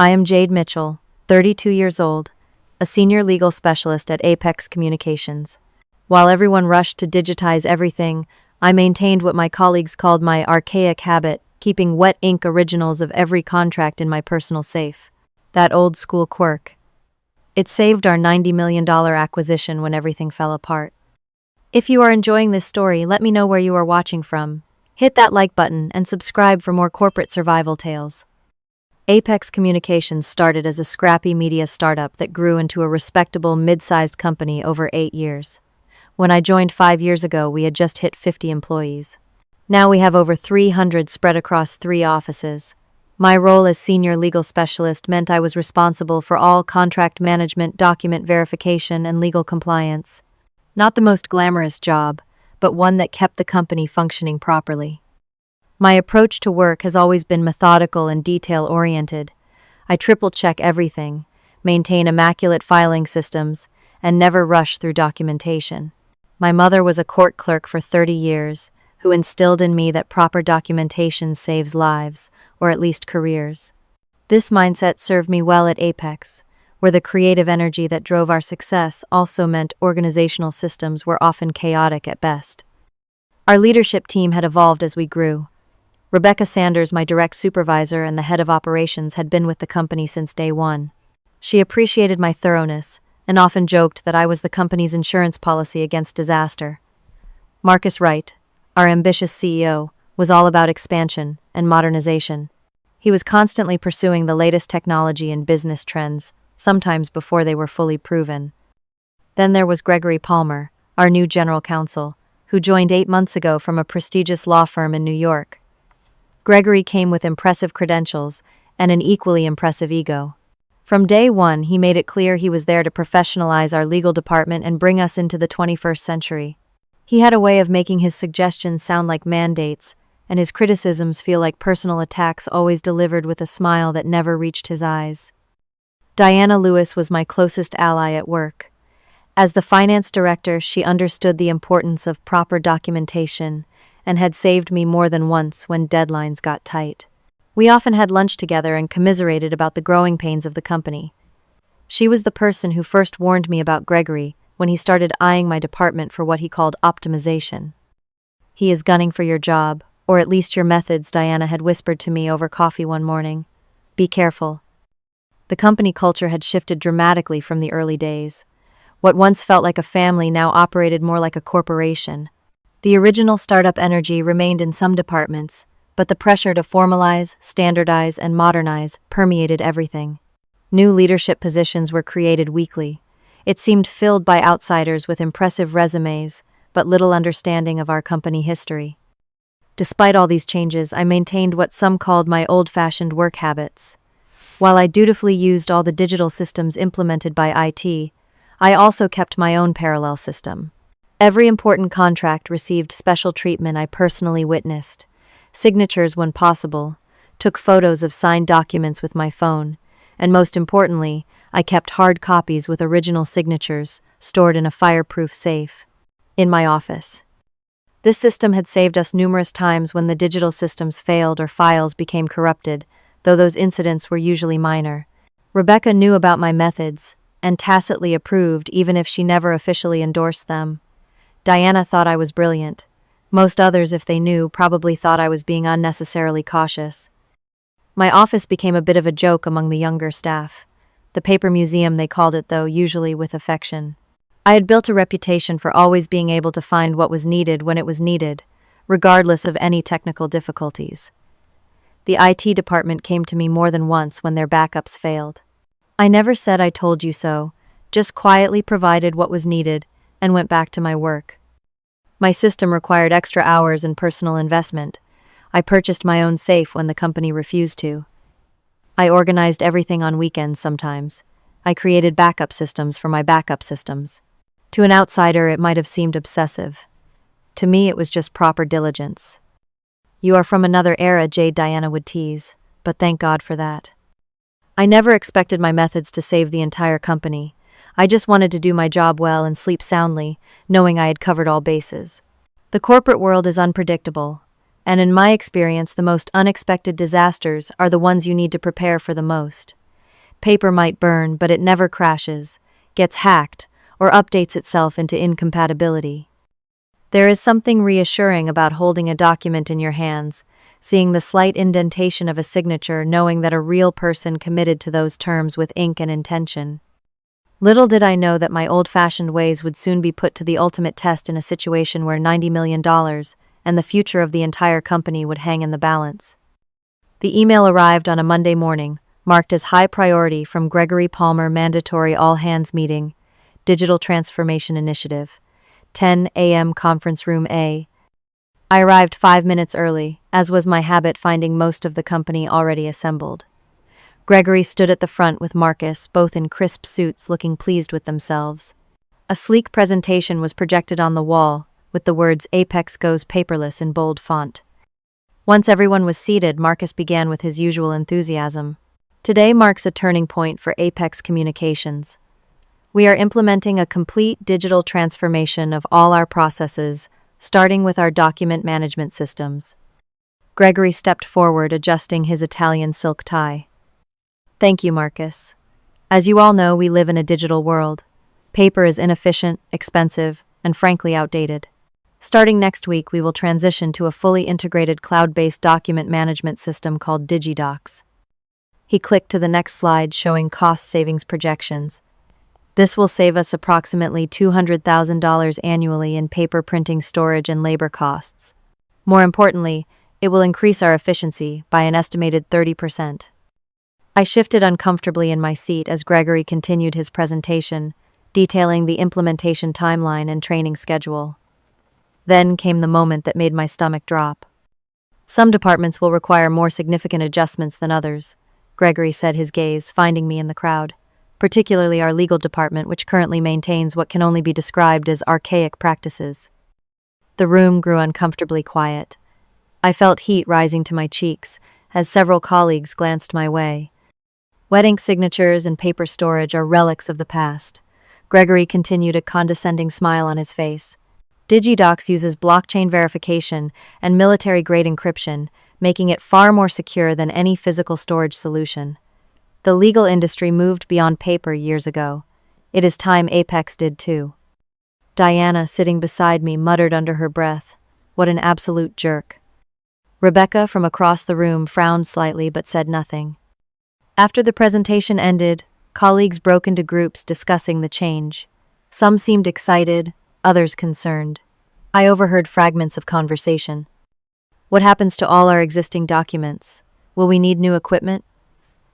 I am Jade Mitchell, 32 years old, a senior legal specialist at Apex Communications. While everyone rushed to digitize everything, I maintained what my colleagues called my archaic habit, keeping wet ink originals of every contract in my personal safe. That old school quirk. It saved our $90 million acquisition when everything fell apart. If you are enjoying this story, let me know where you are watching from. Hit that like button and subscribe for more corporate survival tales. Apex Communications started as a scrappy media startup that grew into a respectable mid-sized company over 8 years. When I joined 5 years ago, we had just hit 50 employees. Now we have over 300 spread across 3 offices. My role as senior legal specialist meant I was responsible for all contract management, document verification, and legal compliance. Not the most glamorous job, but one that kept the company functioning properly. My approach to work has always been methodical and detail-oriented. I triple-check everything, maintain immaculate filing systems, and never rush through documentation. My mother was a court clerk for 30 years, who instilled in me that proper documentation saves lives, or at least careers. This mindset served me well at Apex, where the creative energy that drove our success also meant organizational systems were often chaotic at best. Our leadership team had evolved as we grew. Rebecca Sanders, my direct supervisor and the head of operations, had been with the company since day one. She appreciated my thoroughness and often joked that I was the company's insurance policy against disaster. Marcus Wright, our ambitious CEO, was all about expansion and modernization. He was constantly pursuing the latest technology and business trends, sometimes before they were fully proven. Then there was Gregory Palmer, our new General Counsel, who joined 8 months ago from a prestigious law firm in New York. Gregory came with impressive credentials and an equally impressive ego. From day one, he made it clear he was there to professionalize our legal department and bring us into the 21st century. He had a way of making his suggestions sound like mandates, and his criticisms feel like personal attacks, always delivered with a smile that never reached his eyes. Diana Lewis was my closest ally at work. As the finance director, she understood the importance of proper documentation and had saved me more than once when deadlines got tight. We often had lunch together and commiserated about the growing pains of the company. She was the person who first warned me about Gregory when he started eyeing my department for what he called optimization. "He is gunning for your job, or at least your methods," Diana had whispered to me over coffee one morning. "Be careful." The company culture had shifted dramatically from the early days. What once felt like a family now operated more like a corporation. The original startup energy remained in some departments, but the pressure to formalize, standardize, and modernize permeated everything. New leadership positions were created weekly. It seemed filled by outsiders with impressive resumes, but little understanding of our company history. Despite all these changes, I maintained what some called my old-fashioned work habits. While I dutifully used all the digital systems implemented by IT, I also kept my own parallel system. Every important contract received special treatment. I personally witnessed signatures when possible, took photos of signed documents with my phone, and most importantly, I kept hard copies with original signatures stored in a fireproof safe in my office. This system had saved us numerous times when the digital systems failed or files became corrupted, though those incidents were usually minor. Rebecca knew about my methods and tacitly approved, even if she never officially endorsed them. Diana thought I was brilliant. Most others, if they knew, probably thought I was being unnecessarily cautious. My office became a bit of a joke among the younger staff. The paper museum, they called it, though, usually with affection. I had built a reputation for always being able to find what was needed when it was needed, regardless of any technical difficulties. The IT department came to me more than once when their backups failed. I never said "I told you so," just quietly provided what was needed and went back to my work. My system required extra hours and personal investment. I purchased my own safe when the company refused to. I organized everything on weekends sometimes. I created backup systems for my backup systems. To an outsider, it might have seemed obsessive. To me, it was just proper diligence. "You are from another era," Diana would tease, but thank God for that. I never expected my methods to save the entire company. I just wanted to do my job well and sleep soundly, knowing I had covered all bases. The corporate world is unpredictable, and in my experience, the most unexpected disasters are the ones you need to prepare for the most. Paper might burn, but it never crashes, gets hacked, or updates itself into incompatibility. There is something reassuring about holding a document in your hands, seeing the slight indentation of a signature, knowing that a real person committed to those terms with ink and intention. Little did I know that my old-fashioned ways would soon be put to the ultimate test in a situation where $90 million and the future of the entire company would hang in the balance. The email arrived on a Monday morning, marked as high priority from Gregory Palmer, mandatory all-hands meeting, Digital Transformation Initiative, 10 a.m. Conference Room A. I arrived 5 minutes early, as was my habit, finding most of the company already assembled. Gregory stood at the front with Marcus, both in crisp suits, looking pleased with themselves. A sleek presentation was projected on the wall, with the words "Apex goes paperless" in bold font. Once everyone was seated, Marcus began with his usual enthusiasm. Today marks a turning point for Apex Communications. We are implementing a complete digital transformation of all our processes, starting with our document management systems. Gregory stepped forward, adjusting his Italian silk tie. Thank you, Marcus. As you all know, we live in a digital world. Paper is inefficient, expensive, and frankly outdated. Starting next week, we will transition to a fully integrated cloud-based document management system called DigiDocs. He clicked to the next slide, showing cost savings projections. This will save us approximately $200,000 annually in paper printing, storage, and labor costs. More importantly, it will increase our efficiency by an estimated 30%. I shifted uncomfortably in my seat as Gregory continued his presentation, detailing the implementation timeline and training schedule. Then came the moment that made my stomach drop. Some departments will require more significant adjustments than others, Gregory said, his gaze finding me in the crowd, particularly our legal department, which currently maintains what can only be described as archaic practices. The room grew uncomfortably quiet. I felt heat rising to my cheeks as several colleagues glanced my way. Wet ink signatures and paper storage are relics of the past. Gregory continued, a condescending smile on his face. DigiDocs uses blockchain verification and military-grade encryption, making it far more secure than any physical storage solution. The legal industry moved beyond paper years ago. It is time Apex did too. Diana, sitting beside me, muttered under her breath, "What an absolute jerk." Rebecca, from across the room, frowned slightly but said nothing. After the presentation ended, colleagues broke into groups discussing the change. Some seemed excited, others concerned. I overheard fragments of conversation. What happens to all our existing documents? Will we need new equipment?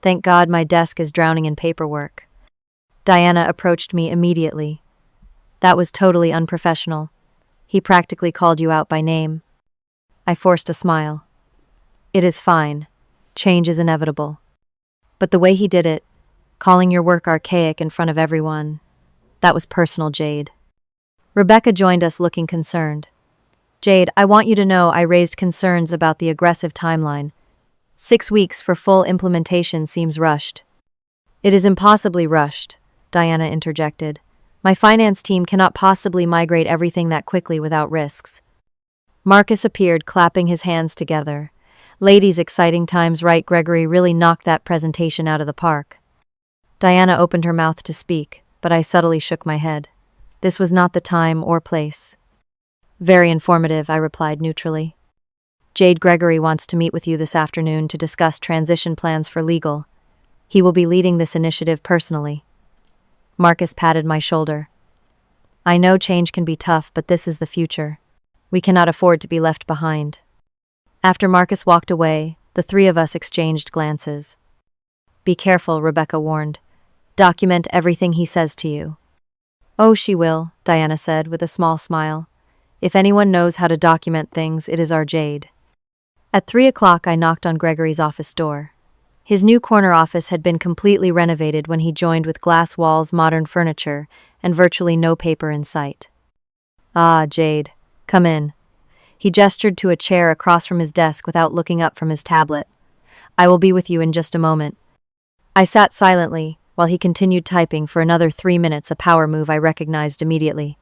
Thank God my desk is drowning in paperwork. Diana approached me immediately. That was totally unprofessional. He practically called you out by name. I forced a smile. It is fine. Change is inevitable. But the way he did it, calling your work archaic in front of everyone, that was personal, Jade. Rebecca joined us, looking concerned. Jade, I want you to know I raised concerns about the aggressive timeline. 6 weeks for full implementation seems rushed. It is impossibly rushed, Diana interjected. My finance team cannot possibly migrate everything that quickly without risks. Marcus appeared, clapping his hands together. Ladies, exciting times, right? Gregory really knocked that presentation out of the park. Diana opened her mouth to speak, but I subtly shook my head. This was not the time or place. Very informative, I replied neutrally. Jade, Gregory wants to meet with you this afternoon to discuss transition plans for legal. He will be leading this initiative personally. Marcus patted my shoulder. I know change can be tough, but this is the future. We cannot afford to be left behind. After Marcus walked away, the three of us exchanged glances. Be careful, Rebecca warned. Document everything he says to you. Oh, she will, Diana said with a small smile. If anyone knows how to document things, it is our Jade. At 3 o'clock, I knocked on Gregory's office door. His new corner office had been completely renovated when he joined, with glass walls, modern furniture, and virtually no paper in sight. Ah, Jade, come in. He gestured to a chair across from his desk without looking up from his tablet. I will be with you in just a moment. I sat silently while he continued typing for another 3 minutes, a power move I recognized immediately.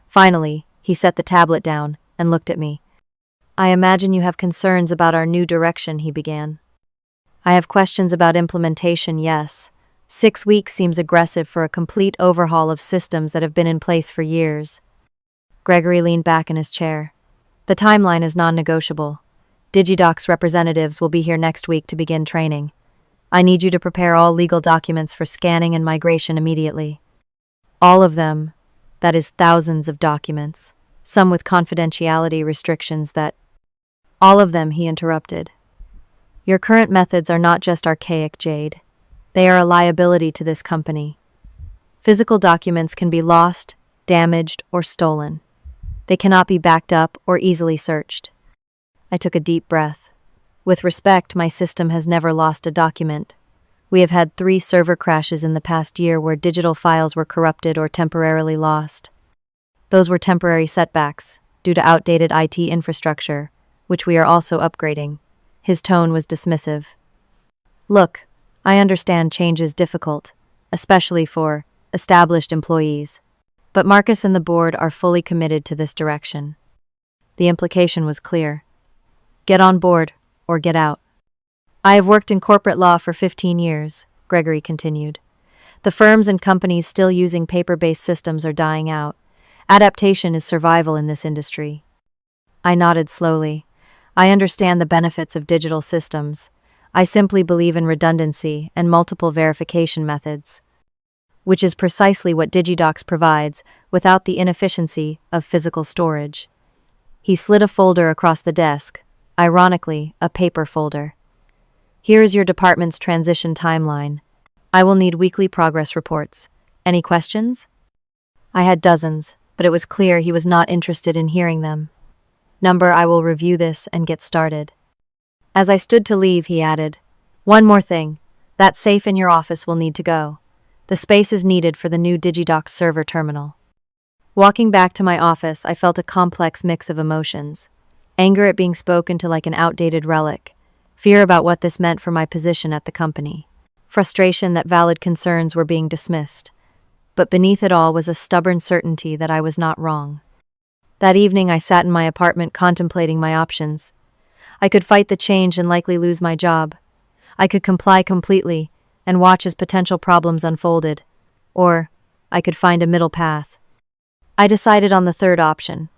Finally, he set the tablet down and looked at me. I imagine you have concerns about our new direction, he began. I have questions about implementation, yes. 6 weeks seems aggressive for a complete overhaul of systems that have been in place for years. Gregory leaned back in his chair. The timeline is non-negotiable. DigiDoc's representatives will be here next week to begin training. I need you to prepare all legal documents for scanning and migration immediately. All of them, that is thousands of documents, some with confidentiality restrictions that... All of them, he interrupted. Your current methods are not just archaic, Jade. They are a liability to this company. Physical documents can be lost, damaged, or stolen. They cannot be backed up or easily searched. I took a deep breath. With respect, my system has never lost a document. We have had 3 server crashes in the past year where digital files were corrupted or temporarily lost. Those were temporary setbacks, due to outdated IT infrastructure, which we are also upgrading. His tone was dismissive. Look, I understand change is difficult, especially for established employees. But Marcus and the board are fully committed to this direction. The implication was clear. Get on board, or get out. I have worked in corporate law for 15 years, Gregory continued. The firms and companies still using paper-based systems are dying out. Adaptation is survival in this industry. I nodded slowly. I understand the benefits of digital systems. I simply believe in redundancy and multiple verification methods, which is precisely what DigiDocs provides without the inefficiency of physical storage. He slid a folder across the desk, ironically, a paper folder. Here is your department's transition timeline. I will need weekly progress reports. Any questions? I had dozens, but it was clear he was not interested in hearing them. I will review this and get started. As I stood to leave, he added, one more thing. That safe in your office will need to go. The space is needed for the new DigiDocs server terminal. Walking back to my office, I felt a complex mix of emotions. Anger at being spoken to like an outdated relic. Fear about what this meant for my position at the company. Frustration that valid concerns were being dismissed. But beneath it all was a stubborn certainty that I was not wrong. That evening, I sat in my apartment contemplating my options. I could fight the change and likely lose my job. I could comply completely and watch as potential problems unfolded. Or I could find a middle path. I decided on the third option.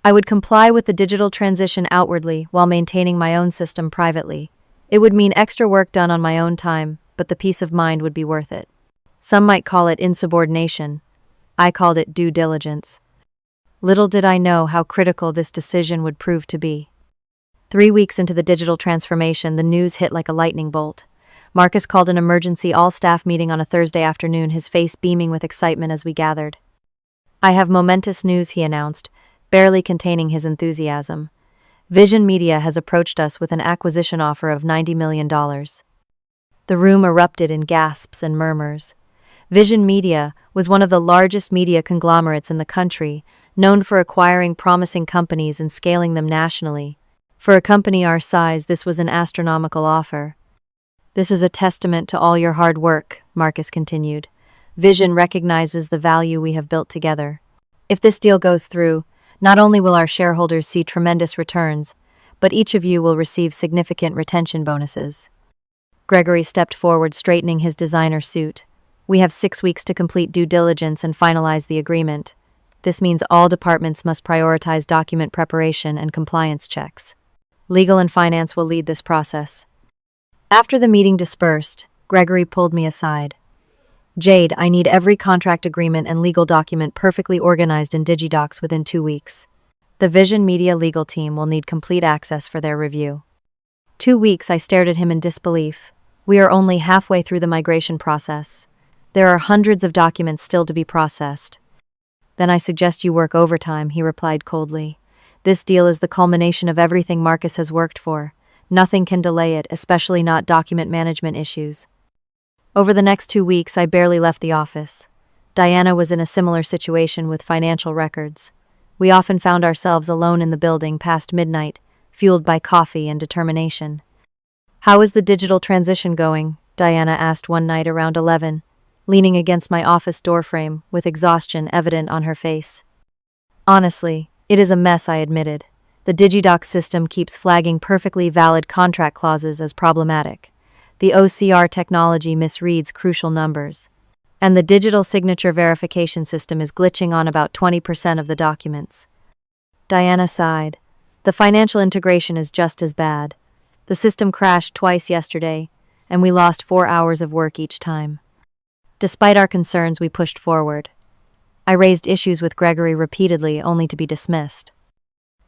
I would comply with the digital transition outwardly while maintaining my own system privately. It would mean extra work done on my own time, but the peace of mind would be worth it. Some might call it insubordination. I called it due diligence. Little did I know how critical this decision would prove to be. 3 weeks into the digital transformation, the news hit like a lightning bolt. Marcus called an emergency all-staff meeting on a Thursday afternoon, his face beaming with excitement as we gathered. I have momentous news, he announced, barely containing his enthusiasm. Vision Media has approached us with an acquisition offer of $90 million. The room erupted in gasps and murmurs. Vision Media was one of the largest media conglomerates in the country, known for acquiring promising companies and scaling them nationally. For a company our size, this was an astronomical offer. This is a testament to all your hard work, Marcus continued. Vision recognizes the value we have built together. If this deal goes through, not only will our shareholders see tremendous returns, but each of you will receive significant retention bonuses. Gregory stepped forward, straightening his designer suit. We have 6 weeks to complete due diligence and finalize the agreement. This means all departments must prioritize document preparation and compliance checks. Legal and finance will lead this process. After the meeting dispersed, Gregory pulled me aside. Jade, I need every contract agreement and legal document perfectly organized in DigiDocs within 2 weeks. The Vision Media legal team will need complete access for their review. 2 weeks, I stared at him in disbelief. We are only halfway through the migration process. There are hundreds of documents still to be processed. Then I suggest you work overtime, he replied coldly. This deal is the culmination of everything Marcus has worked for. Nothing can delay it, especially not document management issues. Over the next 2 weeks, I barely left the office. Diana was in a similar situation with financial records. We often found ourselves alone in the building past midnight, fueled by coffee and determination. How is the digital transition going? Diana asked one night around 11, leaning against my office doorframe with exhaustion evident on her face. Honestly, it is a mess, I admitted. The DigiDocs system keeps flagging perfectly valid contract clauses as problematic. the OCR technology misreads crucial numbers. And the digital signature verification system is glitching on about 20% of the documents. Diana sighed. The financial integration is just as bad. The system crashed twice yesterday, and we lost 4 hours of work each time. Despite our concerns, we pushed forward. I raised issues with Gregory repeatedly, only to be dismissed.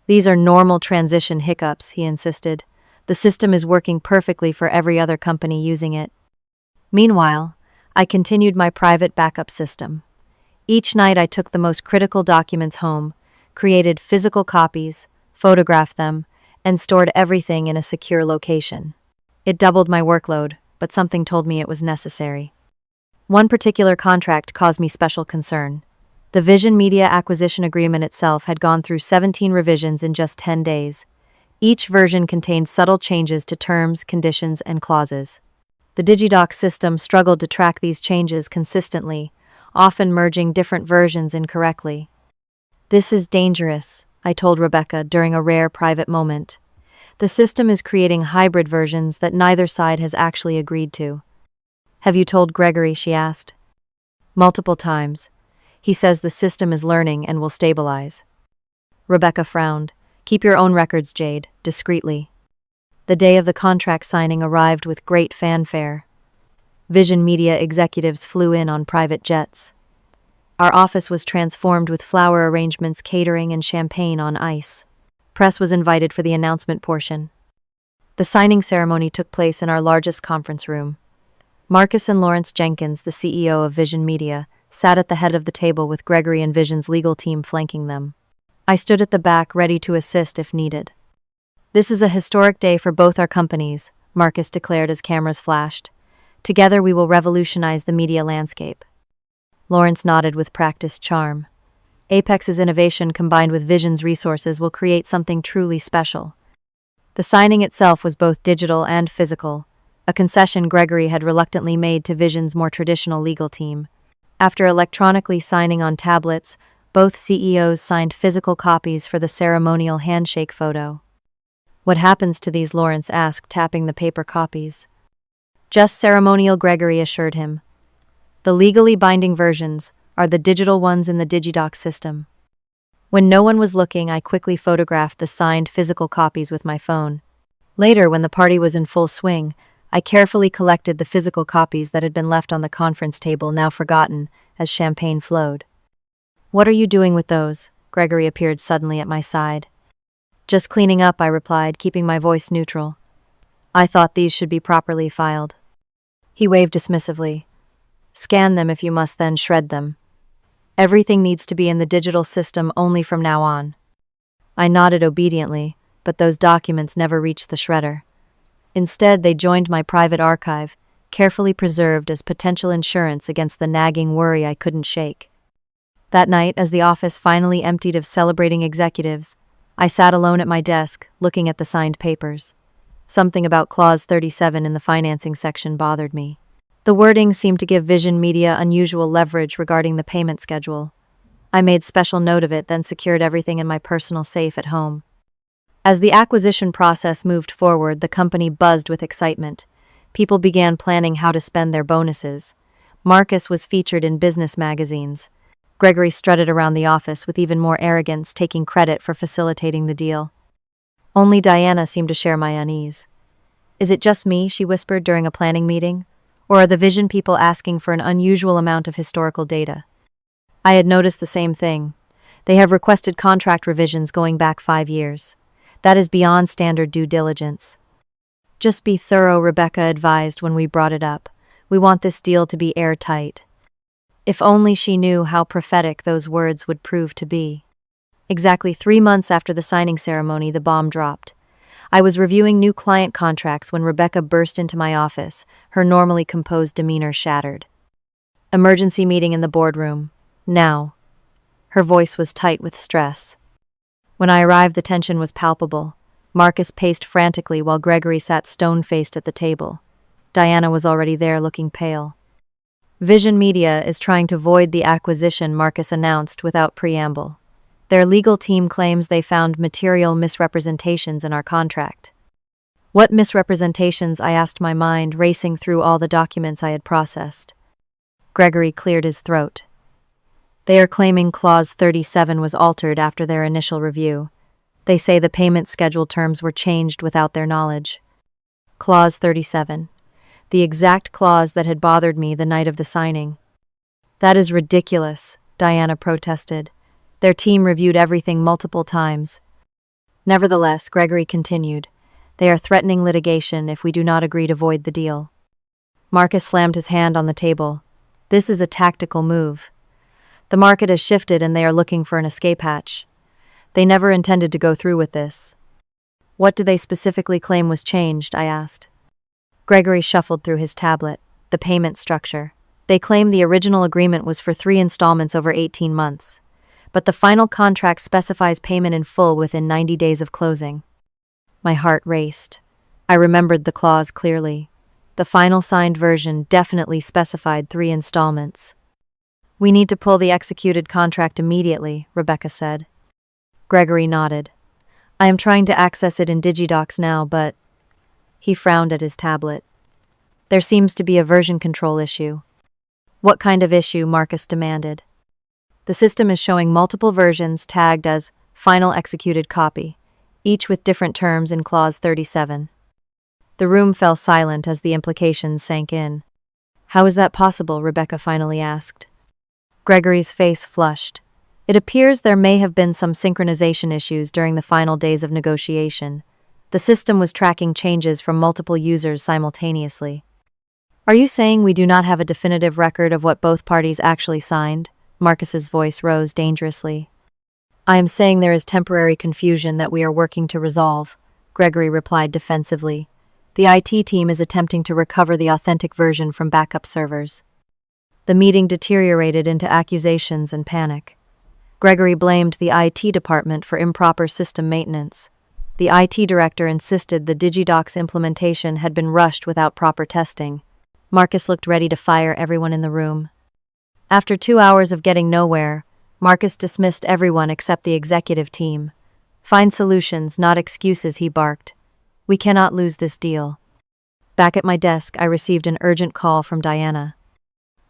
These are normal transition hiccups, he insisted. The system is working perfectly for every other company using it. Meanwhile, I continued my private backup system. Each night I took the most critical documents home, created physical copies, photographed them, and stored everything in a secure location. It doubled my workload, but something told me it was necessary. One particular contract caused me special concern. The Vision Media acquisition agreement itself had gone through 17 revisions in just 10 days. Each version contained subtle changes to terms, conditions, and clauses. The DigiDoc system struggled to track these changes consistently, often merging different versions incorrectly. "This is dangerous," I told Rebecca during a rare private moment. "The system is creating hybrid versions that neither side has actually agreed to." "Have you told Gregory?" she asked. "Multiple times. He says the system is learning and will stabilize." Rebecca frowned. "Keep your own records, Jade, discreetly." The day of the contract signing arrived with great fanfare. Vision Media executives flew in on private jets. Our office was transformed with flower arrangements, catering, and champagne on ice. Press was invited for the announcement portion. The signing ceremony took place in our largest conference room. Marcus and Lawrence Jenkins, the CEO of Vision Media, sat at the head of the table with Gregory and Vision's legal team flanking them. I stood at the back, ready to assist if needed. "This is a historic day for both our companies," Marcus declared as cameras flashed. "Together we will revolutionize the media landscape." Lawrence nodded with practiced charm. Apex's innovation combined with Vision's resources will create something truly special. The signing itself was both digital and physical, a concession Gregory had reluctantly made to Vision's more traditional legal team. After electronically signing on tablets, both CEOs signed physical copies for the ceremonial handshake photo. "What happens to these?" Lawrence asked, tapping the paper copies. "Just ceremonial," Gregory assured him. "The legally binding versions are the digital ones in the DigiDoc system." When no one was looking, I quickly photographed the signed physical copies with my phone. Later, when the party was in full swing, I carefully collected the physical copies that had been left on the conference table, now forgotten, as champagne flowed. "What are you doing with those?" Gregory appeared suddenly at my side. "Just cleaning up," I replied, keeping my voice neutral. "I thought these should be properly filed." He waved dismissively. "Scan them if you must, then shred them. Everything needs to be in the digital system only from now on." I nodded obediently, but those documents never reached the shredder. Instead, they joined my private archive, carefully preserved as potential insurance against the nagging worry I couldn't shake. That night, as the office finally emptied of celebrating executives, I sat alone at my desk, looking at the signed papers. Something about Clause 37 in the financing section bothered me. The wording seemed to give Vision Media unusual leverage regarding the payment schedule. I made special note of it, then secured everything in my personal safe at home. As the acquisition process moved forward, the company buzzed with excitement. People began planning how to spend their bonuses. Marcus was featured in business magazines. Gregory strutted around the office with even more arrogance, taking credit for facilitating the deal. Only Diana seemed to share my unease. "Is it just me?" she whispered during a planning meeting. "Or are the Vision people asking for an unusual amount of historical data?" I had noticed the same thing. They have requested contract revisions going back 5 years. That is beyond standard due diligence. "Just be thorough," Rebecca advised when we brought it up. "We want this deal to be airtight." If only she knew how prophetic those words would prove to be. Exactly 3 months after the signing ceremony, the bomb dropped. I was reviewing new client contracts when Rebecca burst into my office, her normally composed demeanor shattered. "Emergency meeting in the boardroom. Now." Her voice was tight with stress. When I arrived, the tension was palpable. Marcus paced frantically while Gregory sat stone-faced at the table. Diana was already there, looking pale. "Vision Media is trying to void the acquisition," Marcus announced without preamble. "Their legal team claims they found material misrepresentations in our contract." What misrepresentations, I asked, my mind racing through all the documents I had processed. Gregory cleared his throat. They are claiming Clause 37 was altered after their initial review. They say the payment schedule terms were changed without their knowledge. Clause 37. The exact clause that had bothered me the night of the signing. That is ridiculous, Diana protested. Their team reviewed everything multiple times. Nevertheless, Gregory continued, they are threatening litigation if we do not agree to void the deal. Marcus slammed his hand on the table. This is a tactical move. The market has shifted and they are looking for an escape hatch. They never intended to go through with this. What do they specifically claim was changed? I asked. Gregory shuffled through his tablet. The payment structure. They claim the original agreement was for 3 installments over 18 months. But the final contract specifies payment in full within 90 days of closing. My heart raced. I remembered the clause clearly. The final signed version definitely specified 3 installments. We need to pull the executed contract immediately, Rebecca said. Gregory nodded. I am trying to access it in DigiDocs now, but... He frowned at his tablet. There seems to be a version control issue. What kind of issue? Marcus demanded. The system is showing multiple versions tagged as Final Executed Copy, each with different terms in Clause 37. The room fell silent as the implications sank in. How is that possible? Rebecca finally asked. Gregory's face flushed. It appears there may have been some synchronization issues during the final days of negotiation. The system was tracking changes from multiple users simultaneously. Are you saying we do not have a definitive record of what both parties actually signed? Marcus's voice rose dangerously. I am saying there is temporary confusion that we are working to resolve, Gregory replied defensively. The IT team is attempting to recover the authentic version from backup servers. The meeting deteriorated into accusations and panic. Gregory blamed the IT department for improper system maintenance. The IT director insisted the DigiDocs implementation had been rushed without proper testing. Marcus looked ready to fire everyone in the room. After 2 hours of getting nowhere, Marcus dismissed everyone except the executive team. Find solutions, not excuses, he barked. We cannot lose this deal. Back at my desk, I received an urgent call from Diana.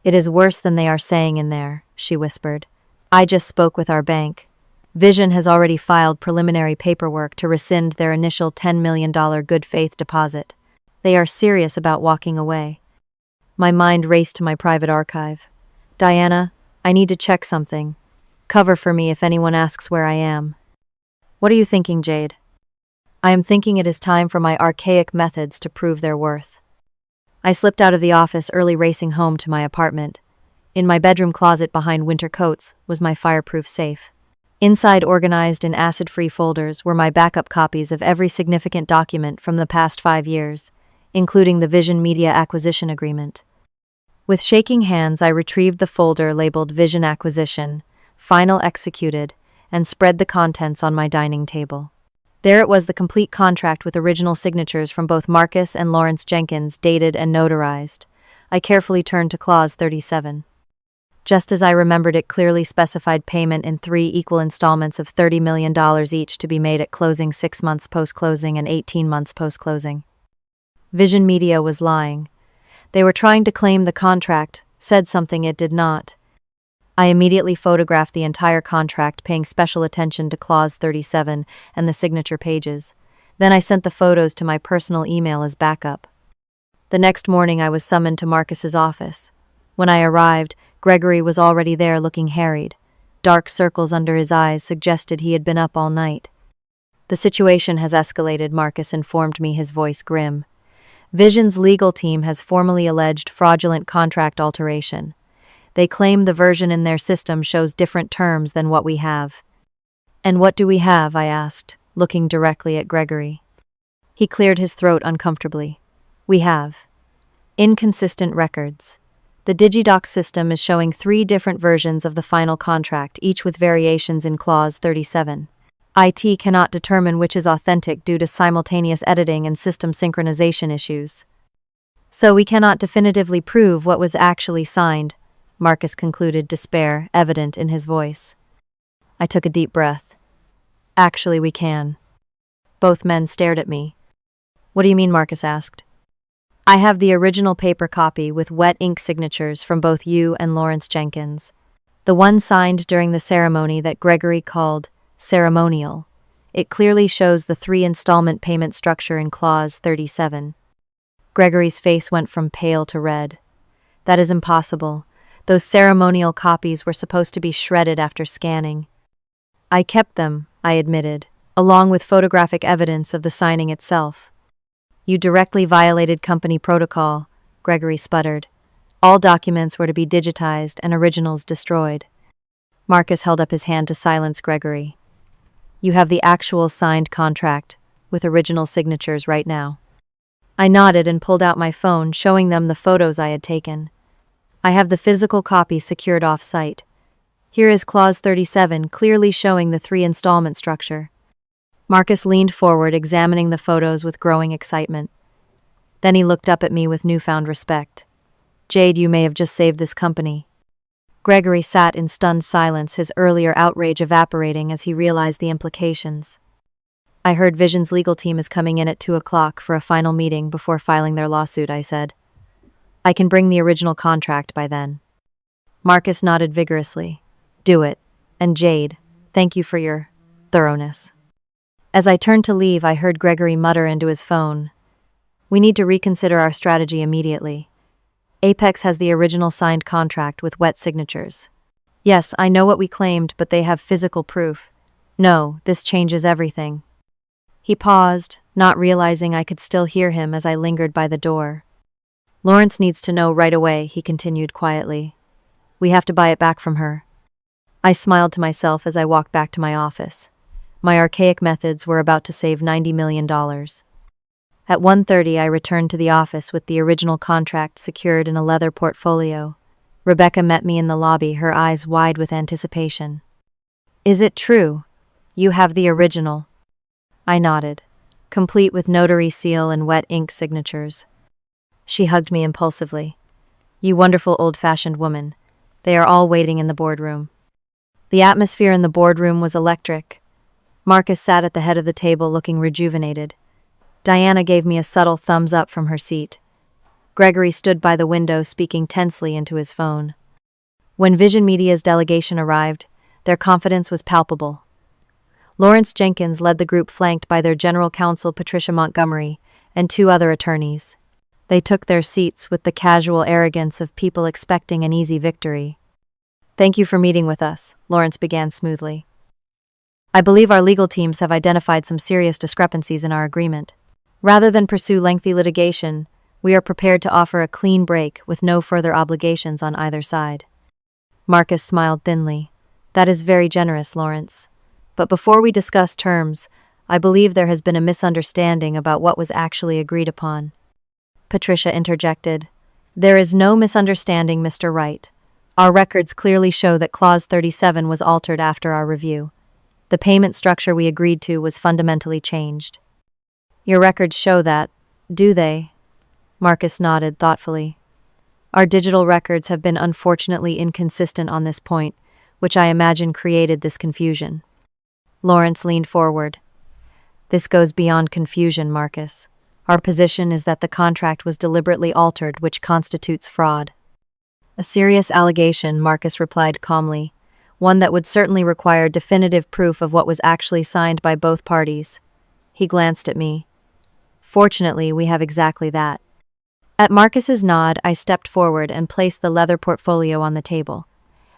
It is worse than they are saying in there, she whispered. I just spoke with our bank. Vision has already filed preliminary paperwork to rescind their initial $10 million good faith deposit. They are serious about walking away. My mind raced to my private archive. Diana, I need to check something. Cover for me if anyone asks where I am. What are you thinking, Jade? I am thinking it is time for my archaic methods to prove their worth. I slipped out of the office early, racing home to my apartment. In my bedroom closet behind winter coats was my fireproof safe. Inside, organized in acid-free folders, were my backup copies of every significant document from the past 5 years, including the Vision Media Acquisition Agreement. With shaking hands, I retrieved the folder labeled Vision Acquisition, Final Executed, and spread the contents on my dining table. There it was, the complete contract with original signatures from both Marcus and Lawrence Jenkins, dated and notarized. I carefully turned to Clause 37. Just as I remembered, it clearly specified payment in 3 equal installments of $30 million each to be made at closing, 6 months post-closing and 18 months post-closing. Vision Media was lying. They were trying to claim the contract said something it did not. I immediately photographed the entire contract, paying special attention to Clause 37 and the signature pages. Then I sent the photos to my personal email as backup. The next morning I was summoned to Marcus's office. When I arrived, Gregory was already there, looking harried. Dark circles under his eyes suggested he had been up all night. The situation has escalated, Marcus informed me, his voice grim. Vision's legal team has formally alleged fraudulent contract alteration. They claim the version in their system shows different terms than what we have. And what do we have? I asked, looking directly at Gregory. He cleared his throat uncomfortably. We have inconsistent records. The DigiDocs system is showing 3 different versions of the final contract, each with variations in Clause 37. IT cannot determine which is authentic due to simultaneous editing and system synchronization issues. So we cannot definitively prove what was actually signed, Marcus concluded, despair evident in his voice. I took a deep breath. Actually, we can. Both men stared at me. What do you mean? Marcus asked. I have the original paper copy with wet ink signatures from both you and Lawrence Jenkins. The one signed during the ceremony that Gregory called ceremonial. It clearly shows the 3-installment payment structure in Clause 37. Gregory's face went from pale to red. That is impossible. Those ceremonial copies were supposed to be shredded after scanning. I kept them, I admitted, along with photographic evidence of the signing itself. You directly violated company protocol, Gregory sputtered. All documents were to be digitized and originals destroyed. Marcus held up his hand to silence Gregory. You have the actual signed contract, with original signatures right now. I nodded and pulled out my phone, showing them the photos I had taken. I have the physical copy secured off-site. Here is Clause 37, clearly showing the 3-installment structure. Marcus leaned forward, examining the photos with growing excitement. Then he looked up at me with newfound respect. Jade, you may have just saved this company. Gregory sat in stunned silence, his earlier outrage evaporating as he realized the implications. I heard Vision's legal team is coming in at 2 o'clock for a final meeting before filing their lawsuit, I said. I can bring the original contract by then. Marcus nodded vigorously. Do it. And Jade, thank you for your thoroughness. As I turned to leave, I heard Gregory mutter into his phone. We need to reconsider our strategy immediately. Apex has the original signed contract with wet signatures. Yes, I know what we claimed, but they have physical proof. No, this changes everything. He paused, not realizing I could still hear him as I lingered by the door. Lawrence needs to know right away, he continued quietly. We have to buy it back from her. I smiled to myself as I walked back to my office. My archaic methods were about to save $90 million. At 1:30, I returned to the office with the original contract secured in a leather portfolio. Rebecca met me in the lobby, her eyes wide with anticipation. Is it true? You have the original? I nodded, complete with notary seal and wet ink signatures. She hugged me impulsively. You wonderful old-fashioned woman. They are all waiting in the boardroom. The atmosphere in the boardroom was electric. Marcus sat at the head of the table looking rejuvenated. Diana gave me a subtle thumbs up from her seat. Gregory stood by the window speaking tensely into his phone. When Vision Media's delegation arrived, their confidence was palpable. Lawrence Jenkins led the group flanked by their General Counsel Patricia Montgomery and 2 other attorneys. They took their seats with the casual arrogance of people expecting an easy victory. Thank you for meeting with us, Lawrence began smoothly. I believe our legal teams have identified some serious discrepancies in our agreement. Rather than pursue lengthy litigation, we are prepared to offer a clean break with no further obligations on either side. Marcus smiled thinly. That is very generous, Lawrence. But before we discuss terms, I believe there has been a misunderstanding about what was actually agreed upon. Patricia interjected. There is no misunderstanding, Mr. Wright. Our records clearly show that Clause 37 was altered after our review. The payment structure we agreed to was fundamentally changed. Your records show that, do they? Marcus nodded thoughtfully. Our digital records have been unfortunately inconsistent on this point, which I imagine created this confusion. Lawrence leaned forward. This goes beyond confusion, Marcus. Our position is that the contract was deliberately altered, which constitutes fraud. A serious allegation, Marcus replied calmly, one that would certainly require definitive proof of what was actually signed by both parties. He glanced at me. Fortunately, we have exactly that. At Marcus's nod, I stepped forward and placed the leather portfolio on the table.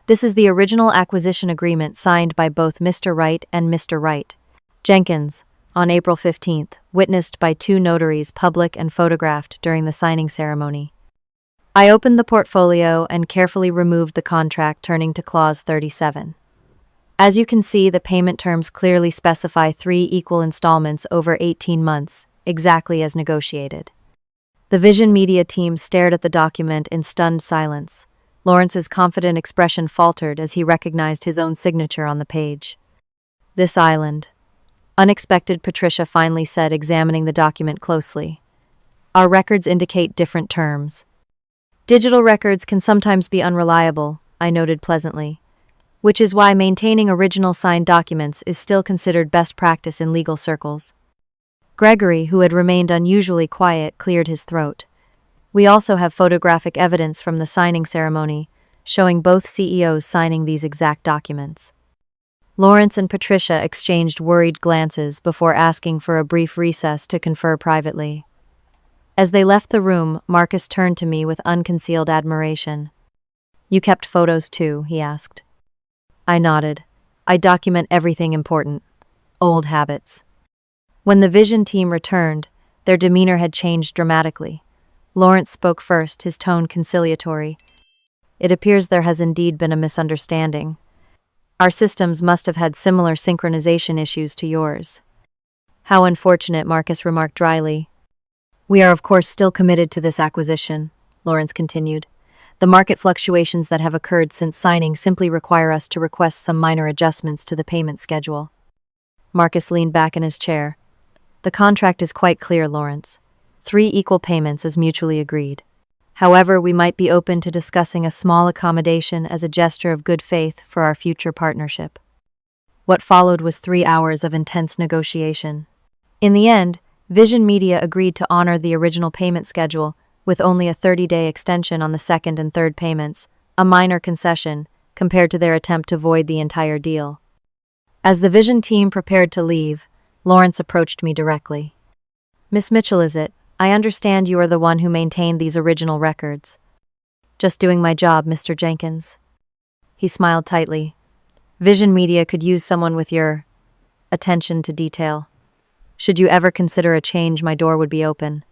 This is the original acquisition agreement signed by both Mr. Wright and Mr. Wright. Jenkins, on April 15th, witnessed by 2 notaries, public and photographed during the signing ceremony. I opened the portfolio and carefully removed the contract, turning to Clause 37. As you can see, the payment terms clearly specify 3 equal installments over 18 months, exactly as negotiated. The Vision Media team stared at the document in stunned silence. Lawrence's confident expression faltered as he recognized his own signature on the page. This island. Unexpected, Patricia finally said, examining the document closely. Our records indicate different terms. Digital records can sometimes be unreliable, I noted pleasantly, which is why maintaining original signed documents is still considered best practice in legal circles. Gregory, who had remained unusually quiet, cleared his throat. We also have photographic evidence from the signing ceremony, showing both CEOs signing these exact documents. Lawrence and Patricia exchanged worried glances before asking for a brief recess to confer privately. As they left the room, Marcus turned to me with unconcealed admiration. "You kept photos too?" he asked. I nodded. "I document everything important. Old habits." When the Vision team returned, their demeanor had changed dramatically. Lawrence spoke first, his tone conciliatory. "It appears there has indeed been a misunderstanding. Our systems must have had similar synchronization issues to yours." "How unfortunate," Marcus remarked dryly. "We are of course still committed to this acquisition," Lawrence continued. "The market fluctuations that have occurred since signing simply require us to request some minor adjustments to the payment schedule." Marcus leaned back in his chair. "The contract is quite clear, Lawrence. 3 equal payments as mutually agreed. However, we might be open to discussing a small accommodation as a gesture of good faith for our future partnership." What followed was 3 hours of intense negotiation. In the end, Vision Media agreed to honor the original payment schedule, with only a 30-day extension on the second and third payments, a minor concession compared to their attempt to void the entire deal. As the Vision team prepared to leave, Lawrence approached me directly. "Miss Mitchell, is it? I understand you are the one who maintained these original records." "Just doing my job, Mr. Jenkins." He smiled tightly. "Vision Media could use someone with your attention to detail. Should you ever consider a change, my door would be open."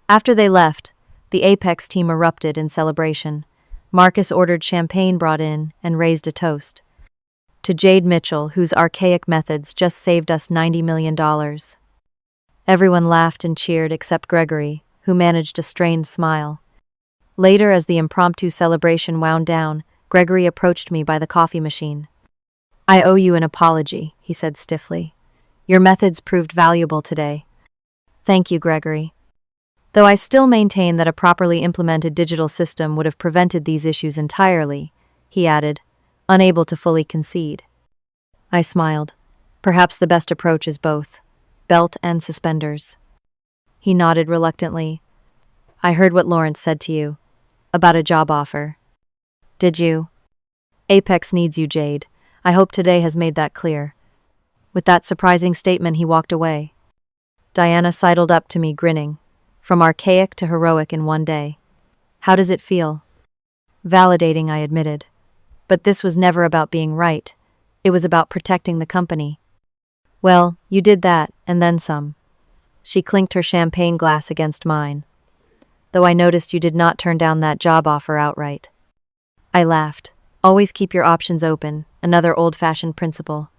After they left, the Apex team erupted in celebration. Marcus ordered champagne brought in and raised a toast. "To Jade Mitchell, whose archaic methods just saved us $90 million. Everyone laughed and cheered except Gregory, who managed a strained smile. Later, as the impromptu celebration wound down, Gregory approached me by the coffee machine. "I owe you an apology," he said stiffly. "Your methods proved valuable today." "Thank you, Gregory. Though I still maintain that a properly implemented digital system would have prevented these issues entirely," he added, unable to fully concede. I smiled. "Perhaps the best approach is both. Belt and suspenders." He nodded reluctantly. "I heard what Lawrence said to you about a job offer." "Did you?" "Apex needs you, Jade. I hope today has made that clear." With that surprising statement, he walked away. Diana sidled up to me, grinning. From archaic to heroic in one day. "How does it feel?" "Validating," I admitted. "But this was never about being right. It was about protecting the company." "Well, you did that, and then some." She clinked her champagne glass against mine. "Though I noticed you did not turn down that job offer outright." I laughed. "Always keep your options open," another old-fashioned principle.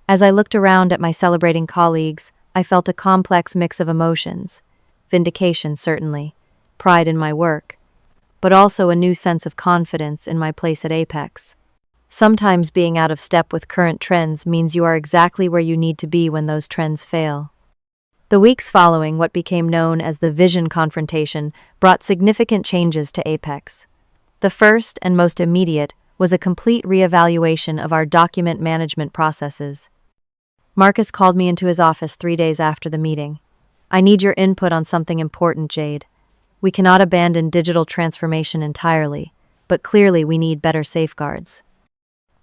As I looked around at my celebrating colleagues, I felt a complex mix of emotions. Vindication, certainly, pride in my work, but also a new sense of confidence in my place at Apex. Sometimes being out of step with current trends means you are exactly where you need to be when those trends fail. The weeks following what became known as the Vision confrontation brought significant changes to Apex. The first and most immediate was a complete reevaluation of our document management processes. Marcus called me into his office 3 days after the meeting. "I need your input on something important, Jade. We cannot abandon digital transformation entirely, but clearly we need better safeguards."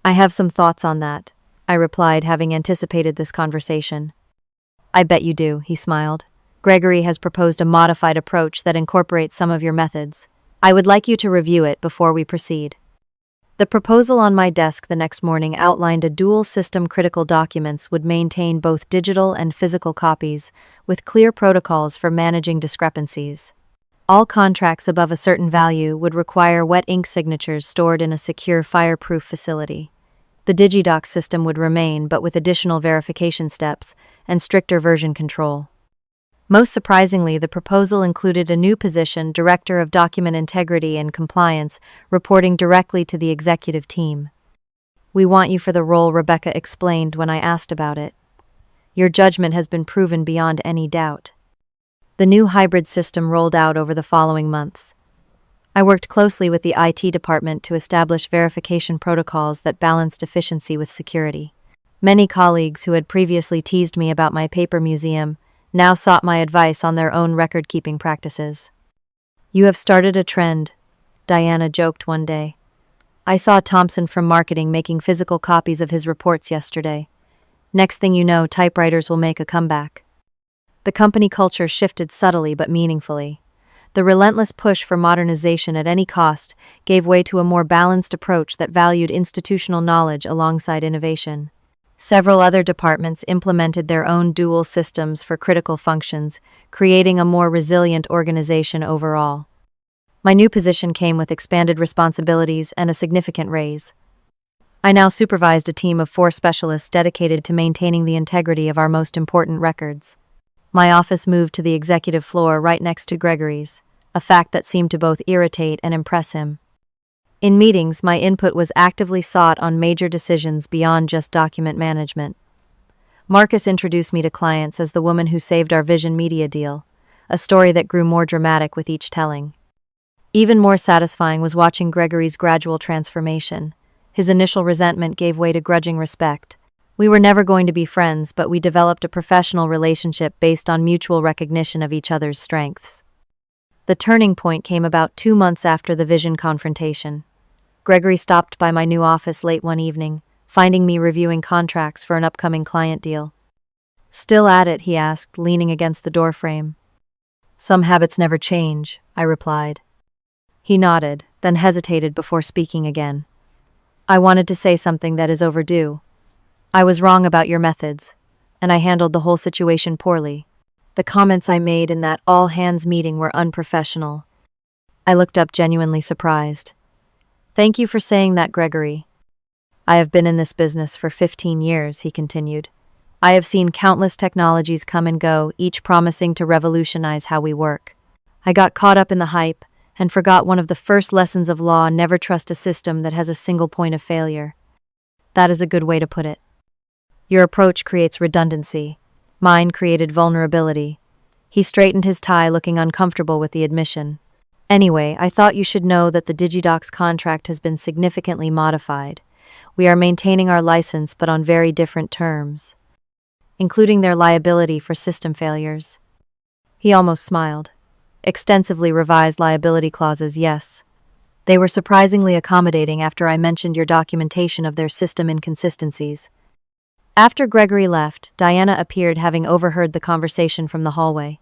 "I have some thoughts on that," I replied, having anticipated this conversation. "I bet you do," he smiled. "Gregory has proposed a modified approach that incorporates some of your methods. I would like you to review it before we proceed." The proposal on my desk the next morning outlined a dual-system critical documents would maintain both digital and physical copies, with clear protocols for managing discrepancies. All contracts above a certain value would require wet ink signatures stored in a secure fireproof facility. The DigiDoc system would remain, but with additional verification steps and stricter version control. Most surprisingly, the proposal included a new position, Director of Document Integrity and Compliance, reporting directly to the executive team. "We want you for the role," Rebecca explained when I asked about it. "Your judgment has been proven beyond any doubt." The new hybrid system rolled out over the following months. I worked closely with the IT department to establish verification protocols that balanced efficiency with security. Many colleagues who had previously teased me about my paper museum now sought my advice on their own record-keeping practices. "You have started a trend," Diana joked one day. "I saw Thompson from marketing making physical copies of his reports yesterday. Next thing you know, typewriters will make a comeback." The company culture shifted subtly but meaningfully. The relentless push for modernization at any cost gave way to a more balanced approach that valued institutional knowledge alongside innovation. Several other departments implemented their own dual systems for critical functions, creating a more resilient organization overall. My new position came with expanded responsibilities and a significant raise. I now supervised a team of 4 specialists dedicated to maintaining the integrity of our most important records. My office moved to the executive floor right next to Gregory's, a fact that seemed to both irritate and impress him. In meetings, my input was actively sought on major decisions beyond just document management. Marcus introduced me to clients as the woman who saved our Vision Media deal, a story that grew more dramatic with each telling. Even more satisfying was watching Gregory's gradual transformation. His initial resentment gave way to grudging respect. We were never going to be friends, but we developed a professional relationship based on mutual recognition of each other's strengths. The turning point came about 2 months after the Vision confrontation. Gregory stopped by my new office late one evening, finding me reviewing contracts for an upcoming client deal. "Still at it?" he asked, leaning against the doorframe. "Some habits never change," I replied. He nodded, then hesitated before speaking again. "I wanted to say something that is overdue. I was wrong about your methods, and I handled the whole situation poorly. The comments I made in that all-hands meeting were unprofessional." I looked up, genuinely surprised. "Thank you for saying that, Gregory. I have been in this business for 15 years, he continued. I have seen countless technologies come and go, each promising to revolutionize how we work. I got caught up in the hype and forgot one of the first lessons of law: never trust a system that has a single point of failure. That is a good way to put it. Your approach creates redundancy. Mine created vulnerability." He straightened his tie, looking uncomfortable with the admission. "Anyway, I thought you should know that the Digidocs contract has been significantly modified. We are maintaining our license, but on very different terms, including their liability for system failures." He almost smiled. "Extensively revised liability clauses, yes. They were surprisingly accommodating after I mentioned your documentation of their system inconsistencies." After Gregory left, Diana appeared, having overheard the conversation from the hallway.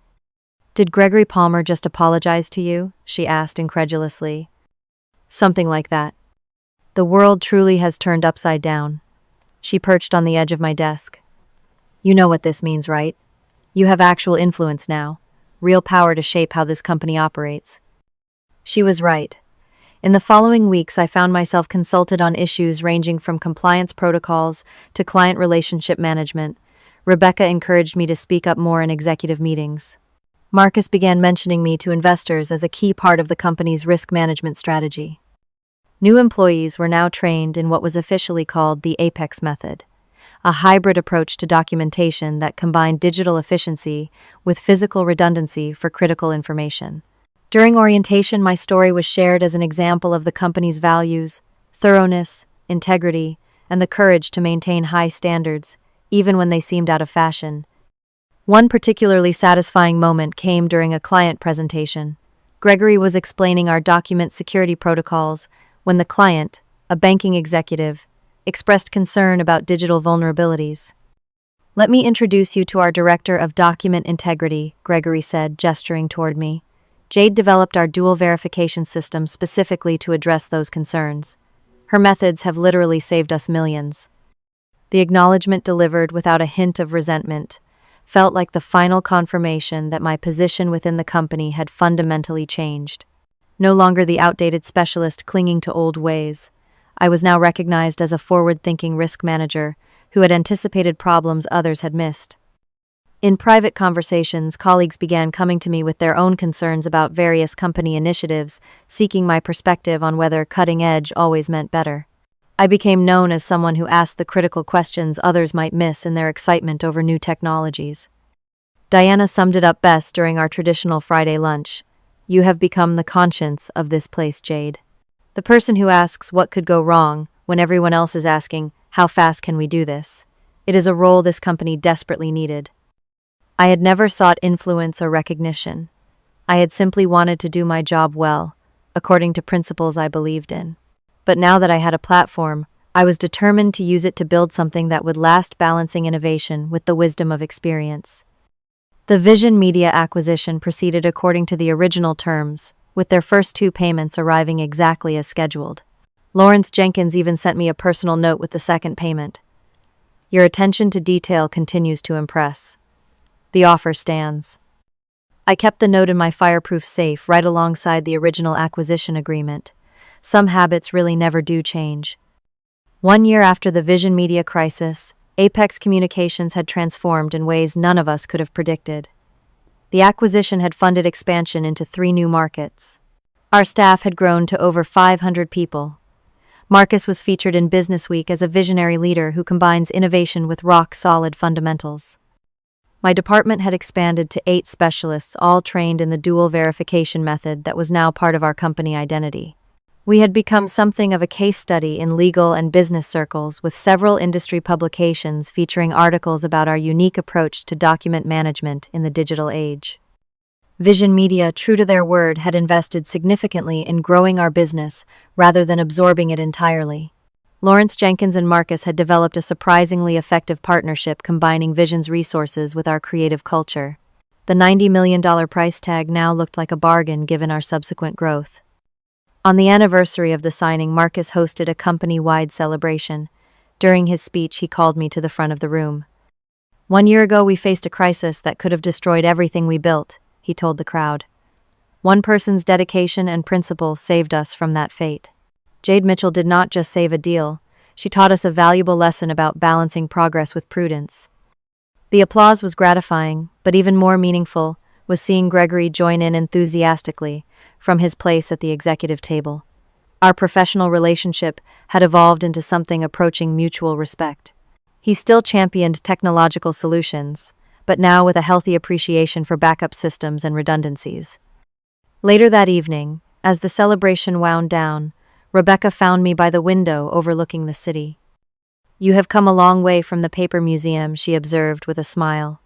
"Did Gregory Palmer just apologize to you?" she asked incredulously. "Something like that. The world truly has turned upside down." She perched on the edge of my desk. "You know what this means, right? You have actual influence now, real power to shape how this company operates." She was right. In the following weeks, I found myself consulted on issues ranging from compliance protocols to client relationship management. Rebecca encouraged me to speak up more in executive meetings. Marcus began mentioning me to investors as a key part of the company's risk management strategy. New employees were now trained in what was officially called the Apex method, a hybrid approach to documentation that combined digital efficiency with physical redundancy for critical information. During orientation, my story was shared as an example of the company's values: thoroughness, integrity, and the courage to maintain high standards, even when they seemed out of fashion. One particularly satisfying moment came during a client presentation. Gregory was explaining our document security protocols when the client, a banking executive, expressed concern about digital vulnerabilities. "Let me introduce you to our Director of Document Integrity," Gregory said, gesturing toward me. "Jade developed our dual verification system specifically to address those concerns. Her methods have literally saved us millions." The acknowledgement, delivered without a hint of resentment, felt like the final confirmation that my position within the company had fundamentally changed. No longer the outdated specialist clinging to old ways, I was now recognized as a forward-thinking risk manager who had anticipated problems others had missed. In private conversations, colleagues began coming to me with their own concerns about various company initiatives, seeking my perspective on whether cutting edge always meant better. I became known as someone who asked the critical questions others might miss in their excitement over new technologies. Diana summed it up best during our traditional Friday lunch. "You have become the conscience of this place, Jade. The person who asks what could go wrong when everyone else is asking, how fast can we do this? It is a role this company desperately needed." I had never sought influence or recognition. I had simply wanted to do my job well, according to principles I believed in. But now that I had a platform, I was determined to use it to build something that would last, balancing innovation with the wisdom of experience. The Vision Media acquisition proceeded according to the original terms, with their first 2 payments arriving exactly as scheduled. Lawrence Jenkins even sent me a personal note with the second payment. Your attention to detail continues to impress. The offer stands. I kept the note in my fireproof safe right alongside the original acquisition agreement. Some habits really never do change. 1 year after the Vision Media crisis, Apex Communications had transformed in ways none of us could have predicted. The acquisition had funded expansion into 3 new markets. Our staff had grown to over 500 people. Marcus was featured in Business Week as a visionary leader who combines innovation with rock-solid fundamentals. My department had expanded to 8 specialists, all trained in the dual verification method that was now part of our company identity. We had become something of a case study in legal and business circles, with several industry publications featuring articles about our unique approach to document management in the digital age. Vision Media, true to their word, had invested significantly in growing our business rather than absorbing it entirely. Lawrence Jenkins and Marcus had developed a surprisingly effective partnership, combining Vision's resources with our creative culture. The $90 million price tag now looked like a bargain given our subsequent growth. On the anniversary of the signing, Marcus hosted a company-wide celebration. During his speech, he called me to the front of the room. 1 year ago, we faced a crisis that could have destroyed everything we built, he told the crowd. One person's dedication and principle saved us from that fate. Jade Mitchell did not just save a deal. She taught us a valuable lesson about balancing progress with prudence. The applause was gratifying, but even more meaningful was seeing Gregory join in enthusiastically from his place at the executive table. Our professional relationship had evolved into something approaching mutual respect. He still championed technological solutions, but now with a healthy appreciation for backup systems and redundancies. Later that evening, as the celebration wound down, Rebecca found me by the window overlooking the city. You have come a long way from the paper museum, she observed with a smile.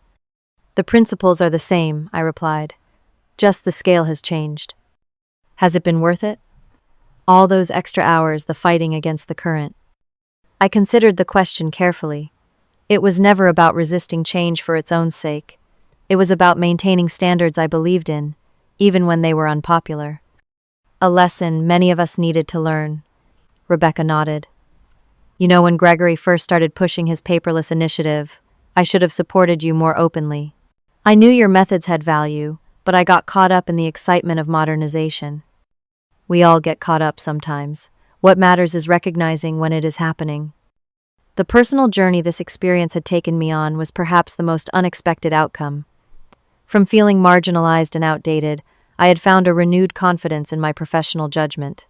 The principles are the same, I replied. Just the scale has changed. Has it been worth it? All those extra hours, the fighting against the current. I considered the question carefully. It was never about resisting change for its own sake. It was about maintaining standards I believed in, even when they were unpopular. A lesson many of us needed to learn. Rebecca nodded. You know, when Gregory first started pushing his paperless initiative, I should have supported you more openly. I knew your methods had value, but I got caught up in the excitement of modernization. We all get caught up sometimes. What matters is recognizing when it is happening. The personal journey this experience had taken me on was perhaps the most unexpected outcome. From feeling marginalized and outdated, I had found a renewed confidence in my professional judgment.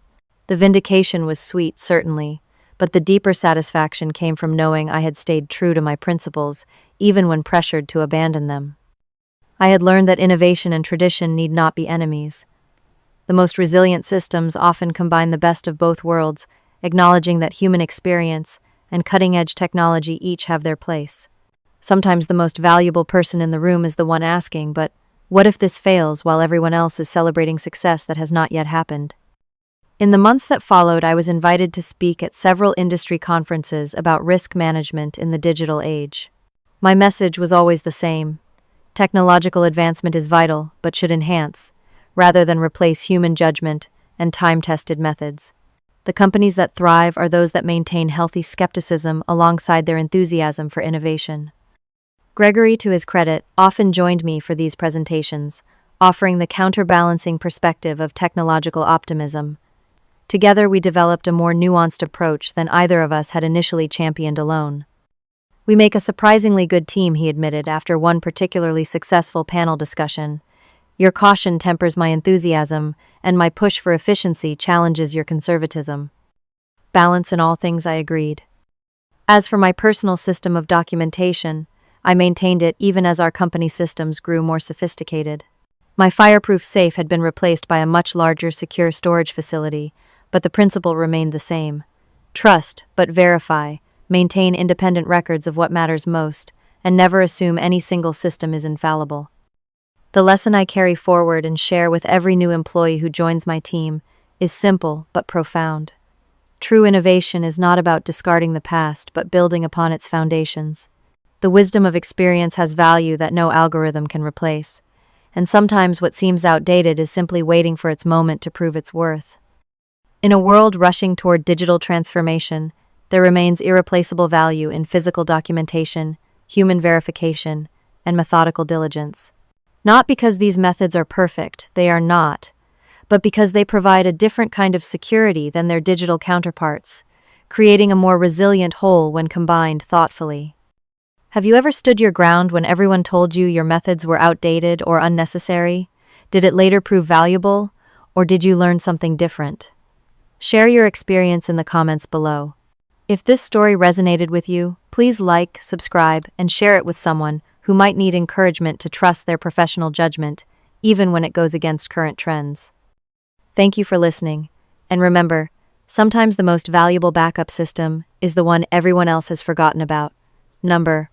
The vindication was sweet, certainly, but the deeper satisfaction came from knowing I had stayed true to my principles, even when pressured to abandon them. I had learned that innovation and tradition need not be enemies. The most resilient systems often combine the best of both worlds, acknowledging that human experience and cutting-edge technology each have their place. Sometimes the most valuable person in the room is the one asking, but what if this fails while everyone else is celebrating success that has not yet happened? In the months that followed, I was invited to speak at several industry conferences about risk management in the digital age. My message was always the same. Technological advancement is vital, but should enhance, rather than replace human judgment and time-tested methods. The companies that thrive are those that maintain healthy skepticism alongside their enthusiasm for innovation. Gregory, to his credit, often joined me for these presentations, offering the counterbalancing perspective of technological optimism. Together, we developed a more nuanced approach than either of us had initially championed alone. We make a surprisingly good team, he admitted after one particularly successful panel discussion. Your caution tempers my enthusiasm, and my push for efficiency challenges your conservatism. Balance in all things, I agreed. As for my personal system of documentation, I maintained it even as our company systems grew more sophisticated. My fireproof safe had been replaced by a much larger secure storage facility, but the principle remained the same. Trust, but verify. Maintain independent records of what matters most, and never assume any single system is infallible. The lesson I carry forward and share with every new employee who joins my team is simple but profound. True innovation is not about discarding the past, but building upon its foundations. The wisdom of experience has value that no algorithm can replace, and sometimes what seems outdated is simply waiting for its moment to prove its worth. In a world rushing toward digital transformation, there remains irreplaceable value in physical documentation, human verification, and methodical diligence. Not because these methods are perfect, they are not, but because they provide a different kind of security than their digital counterparts, creating a more resilient whole when combined thoughtfully. Have you ever stood your ground when everyone told you your methods were outdated or unnecessary? Did it later prove valuable, or did you learn something different? Share your experience in the comments below. If this story resonated with you, please like, subscribe, and share it with someone who might need encouragement to trust their professional judgment, even when it goes against current trends. Thank you for listening, and remember, sometimes the most valuable backup system is the one everyone else has forgotten about. Number